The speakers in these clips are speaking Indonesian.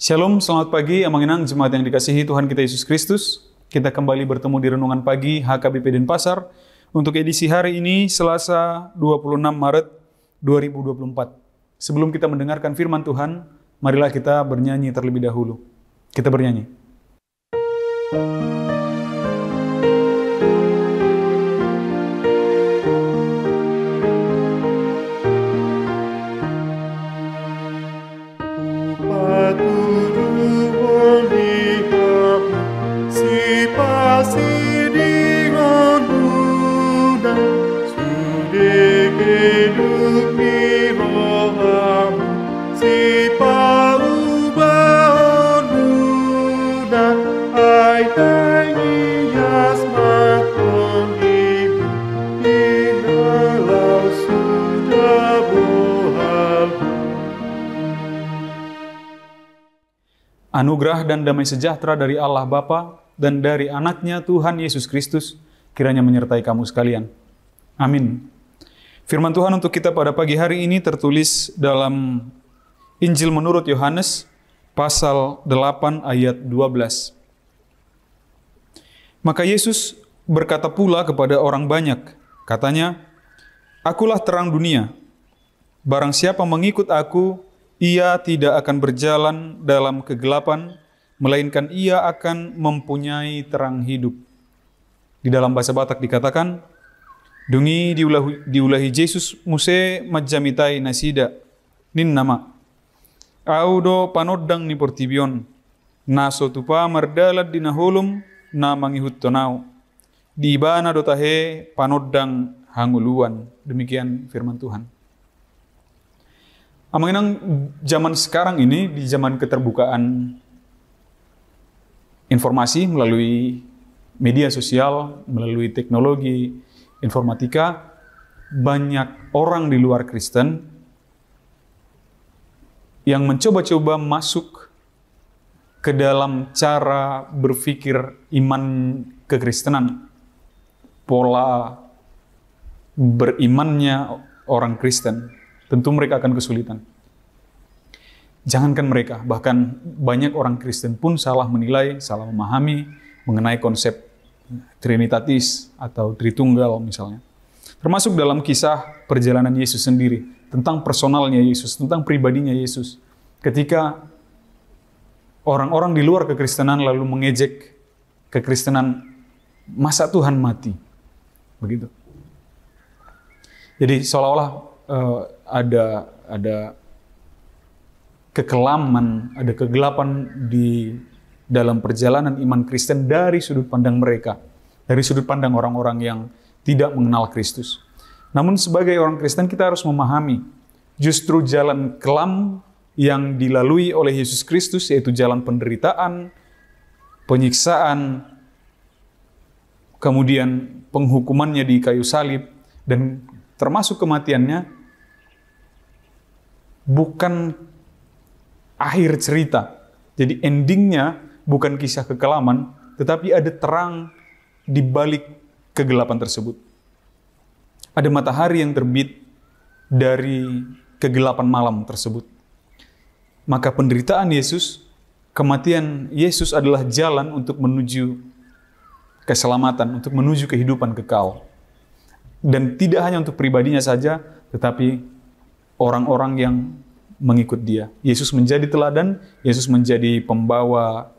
Shalom, selamat pagi, Amanginang, jemaat yang dikasihi Tuhan kita Yesus Kristus. Kita kembali bertemu di Renungan Pagi HKBP Denpasar untuk edisi hari ini, Selasa 26 Maret 2024. Sebelum kita mendengarkan firman Tuhan, marilah kita bernyanyi terlebih dahulu. Kita bernyanyi. Anugerah dan damai sejahtera dari Allah Bapa dan dari anaknya Tuhan Yesus Kristus kiranya menyertai kamu sekalian. Amin. Firman Tuhan untuk kita pada pagi hari ini tertulis dalam Injil menurut Yohanes pasal 8 ayat 12. Maka Yesus berkata pula kepada orang banyak, katanya, "Akulah terang dunia. Barang siapa mengikut aku, ia tidak akan berjalan dalam kegelapan, melainkan ia akan mempunyai terang hidup." Di dalam bahasa Batak dikatakan, "Dungi diulahi Yesus muse majamitai nasida, nin nama. Audo panodang ni portibion, naso tupa mardalat dinahulum na mangihut tonau. Di ibana dotahe panodang hanguluan." Demikian firman Tuhan. Amanginang, zaman sekarang ini, di zaman keterbukaan informasi melalui media sosial, melalui teknologi informatika, banyak orang di luar Kristen yang mencoba-coba masuk ke dalam cara berpikir iman kekristenan, pola berimannya orang Kristen. Tentu mereka akan kesulitan. Jangankan mereka, bahkan banyak orang Kristen pun salah menilai, salah memahami mengenai konsep Trinitatis atau Tritunggal misalnya. Termasuk dalam kisah perjalanan Yesus sendiri, tentang personalnya Yesus, tentang pribadinya Yesus. Ketika orang-orang di luar kekristenan lalu mengejek kekristenan, masa Tuhan mati? Begitu. Jadi seolah-olah ada kekelaman, ada kegelapan di dalam perjalanan iman Kristen dari sudut pandang mereka, dari sudut pandang orang-orang yang tidak mengenal Kristus. Namun sebagai orang Kristen kita harus memahami justru jalan kelam yang dilalui oleh Yesus Kristus, yaitu jalan penderitaan, penyiksaan, kemudian penghukumannya di kayu salib, dan termasuk kematiannya, bukan akhir cerita. Jadi endingnya bukan kisah kekelaman, tetapi ada terang di balik kegelapan tersebut. Ada matahari yang terbit dari kegelapan malam tersebut. Maka penderitaan Yesus, kematian Yesus adalah jalan untuk menuju keselamatan, untuk menuju kehidupan kekal. Dan tidak hanya untuk pribadinya saja, tetapi orang-orang yang mengikut dia. Yesus menjadi teladan, Yesus menjadi pembawa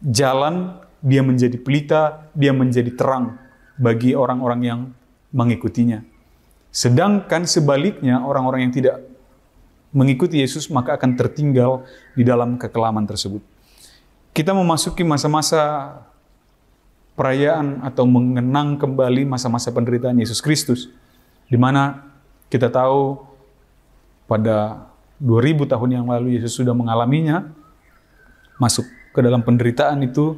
jalan, dia menjadi pelita, dia menjadi terang bagi orang-orang yang mengikutinya. Sedangkan sebaliknya, orang-orang yang tidak mengikuti Yesus maka akan tertinggal di dalam kekelaman tersebut. Kita memasuki masa-masa perayaan atau mengenang kembali masa-masa penderitaan Yesus Kristus, di mana kita tahu pada 2000 tahun yang lalu Yesus sudah mengalaminya, masuk ke dalam penderitaan itu,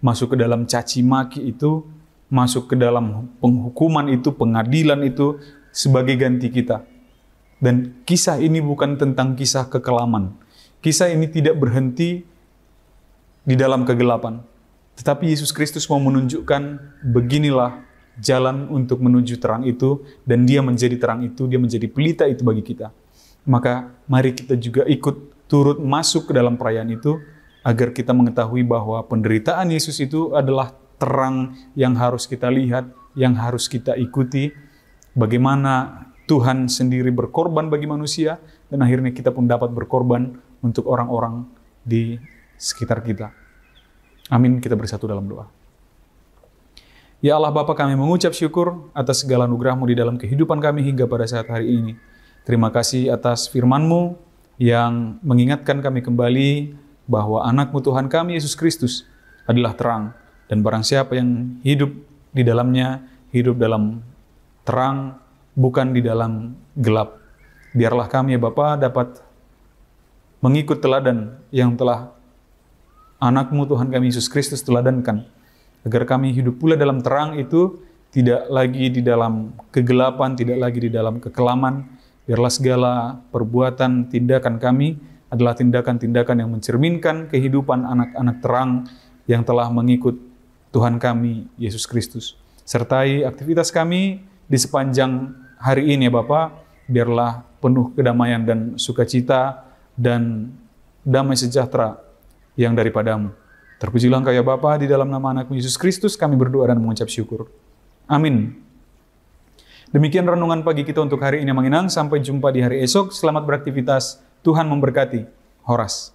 masuk ke dalam caci maki itu, masuk ke dalam penghukuman itu, pengadilan itu sebagai ganti kita. Dan kisah ini bukan tentang kisah kekelaman. Kisah ini tidak berhenti di dalam kegelapan. Tetapi Yesus Kristus mau menunjukkan beginilah jalan untuk menuju terang itu, dan dia menjadi terang itu, dia menjadi pelita itu bagi kita. Maka mari kita juga ikut turut masuk ke dalam perayaan itu, agar kita mengetahui bahwa penderitaan Yesus itu adalah terang yang harus kita lihat, yang harus kita ikuti, bagaimana Tuhan sendiri berkorban bagi manusia, dan akhirnya kita pun dapat berkorban untuk orang-orang di sekitar kita. Amin, kita bersatu dalam doa. Ya Allah Bapa, kami mengucap syukur atas segala anugerah-Mu di dalam kehidupan kami hingga pada saat hari ini. Terima kasih atas firman-Mu yang mengingatkan kami kembali bahwa anak-Mu Tuhan kami, Yesus Kristus, adalah terang. Dan barang siapa yang hidup di dalamnya, hidup dalam terang, bukan di dalam gelap. Biarlah kami ya Bapa dapat mengikut teladan yang telah anak-Mu Tuhan kami, Yesus Kristus, teladankan. Agar kami hidup pula dalam terang itu, tidak lagi di dalam kegelapan, tidak lagi di dalam kekelaman. Biarlah segala perbuatan, tindakan kami adalah tindakan-tindakan yang mencerminkan kehidupan anak-anak terang yang telah mengikut Tuhan kami, Yesus Kristus. Sertai aktivitas kami di sepanjang hari ini ya Bapa, biarlah penuh kedamaian dan sukacita dan damai sejahtera yang daripada-Mu. Terpujilah Engkau ya Bapa, di dalam nama anak-Mu Yesus Kristus kami berdoa dan mengucap syukur. Amin. Demikian renungan pagi kita untuk hari ini Mang Inang. Sampai jumpa di hari esok. Selamat beraktivitas. Tuhan memberkati. Horas.